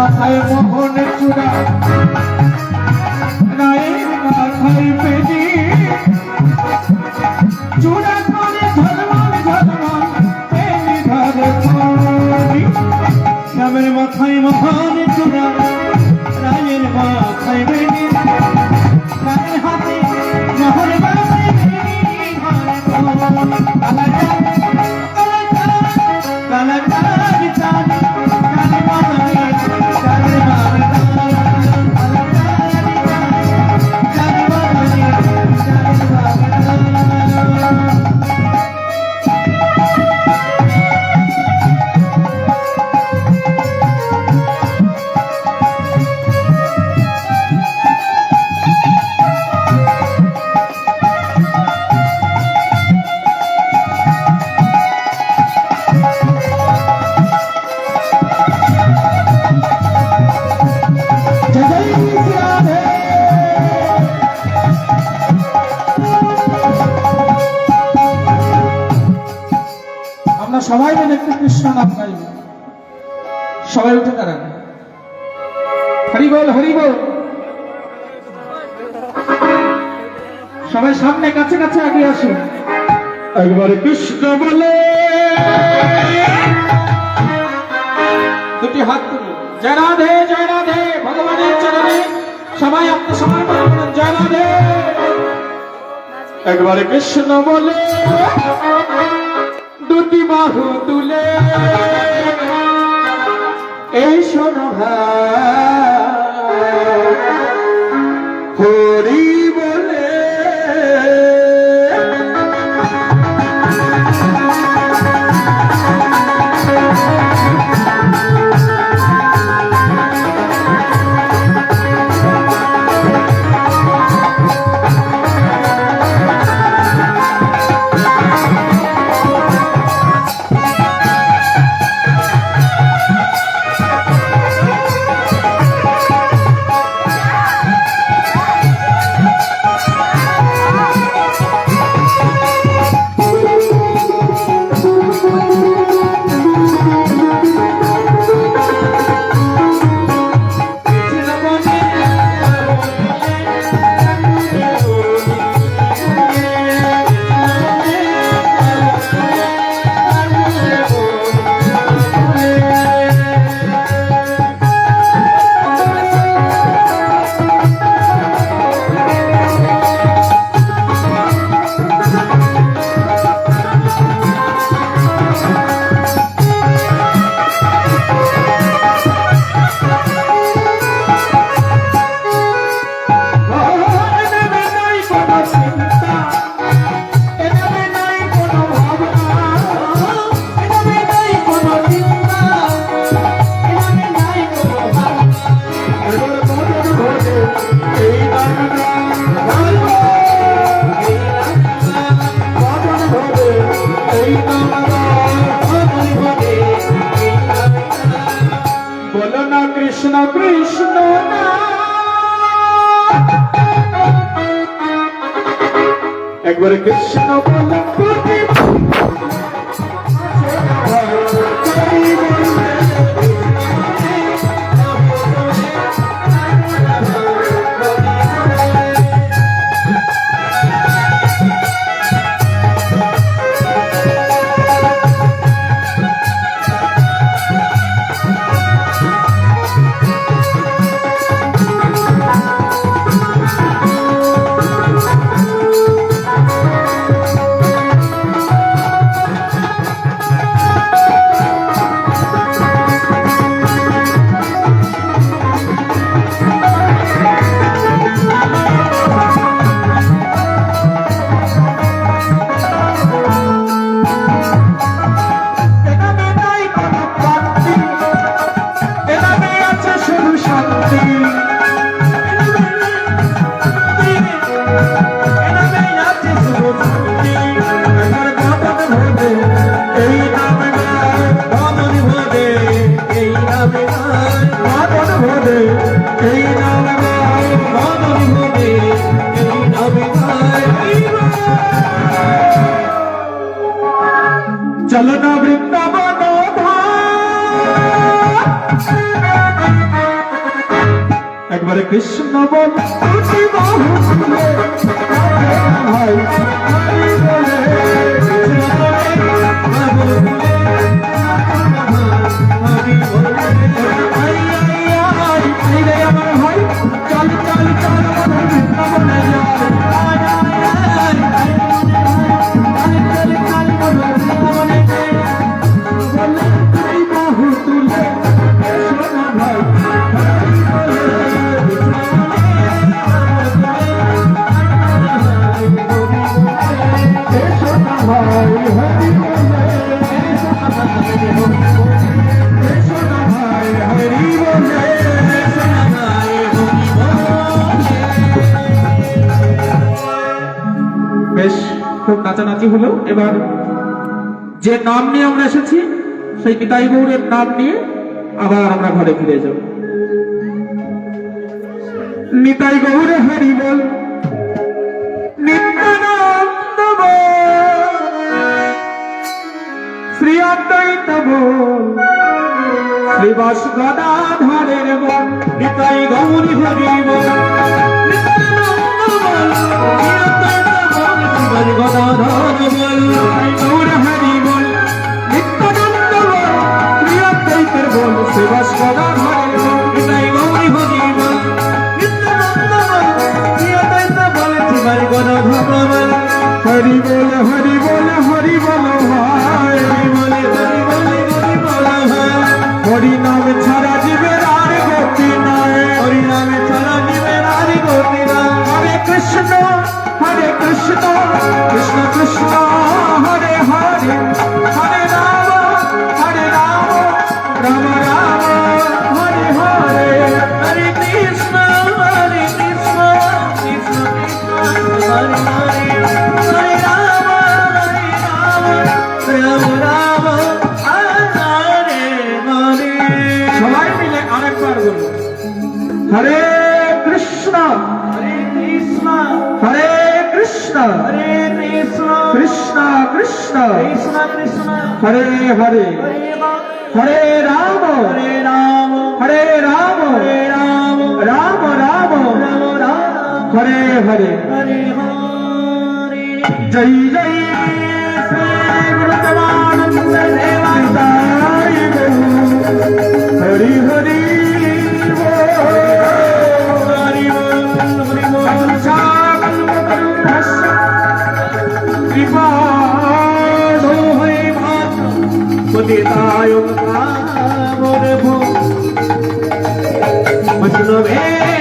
মাথায় মোহন চূড়া রায়ের মাথায় পেনি চূড়া করে ঝলমল ঝলমল পেনি ধরে ফোনি শ্যামের মাথায় মোহন চূড়া রায়ের মাথায় পেনি রায়ের হাতে মোহন বানায় পেনি ধরে ফোনি কালা কালা কালা সবাই মিলে একটু কৃষ্ণ নাম গাইব সবাই উঠে দাঁড়ান হরি বল হরি বল সবাই সামনে কাছে কাছে আগে আসুন একবার কৃষ্ণ বলে দুটি হাত তুলুন জয় রাধে ভগবানের চরণে সবাই আপনার সময় করুন জয় রাধে একবার কৃষ্ণ বলে দুটি বাহু তুলে এই শোনো হরি বলে बोलो ना कृष्ण कृष्ण एक बार कृष्ण बोलो चलना वृंदावन একবারে কৃষ্ণ বল দুটি বাহু তুলে ভাই হরি বলে আমার ভাই চল চল চল বৃন্দাবনে বাহু তুলে সোনা ভাই বেশ খুব নাচানাচি হলো। এবার যে নাম নিয়ে আমরা এসেছি সেই নিতাই গৌরের নাম নিয়ে আবার আমরা ঘরে ফিরে যাব। নিতাই গৌরে হরি বল নিত্যানন্দ বল শ্রী অদ্বৈত বল শ্রীবাস গদাধরের বল নিতাই গৌরী হরি বল নিত্যানন্দ বল শ্রী অদ্বৈত বল শ্রীবাস গদাধর বল গৌর হরি বল নিত্যানন্দ বল শ্রী অদ্বৈতের বল শ্রীবাস গদাধরের বল নিতাই গৌরী হরি বল নিত্যানন্দ বল শ্রী অদ্বৈত বল শ্রীবাস গদাধর বল হরি বল হরি বল হরি বল ভাই হরি বল হরি বল হরি বল ভাই হরি নাম ছাড়া জীবের আর গতি নাই হরি নাম ছাড়া জীবের আর গতি নাই হরে কৃষ্ণ কৃষ্ণ কৃষ্ণ হরে হরে হরে রাম রাম রাম হরে হরে হরে কৃষ্ণ কৃষ্ণ কৃষ্ণ হরে হরে হরে রাম রাম রাম হরে হরে সবাই মিলে আরেকবার বলুন হরে কৃষ্ণ কৃষ্ণ কৃষ্ণ কৃষ্ণ কৃষ্ণ হরে হরে হরে রাম হরে রাম রাম রাম হরে হরে জয় জয় শ্রী গুরুদেবানন্দ দেবায় হরি হরি পতিতায় বৈষ্ণবে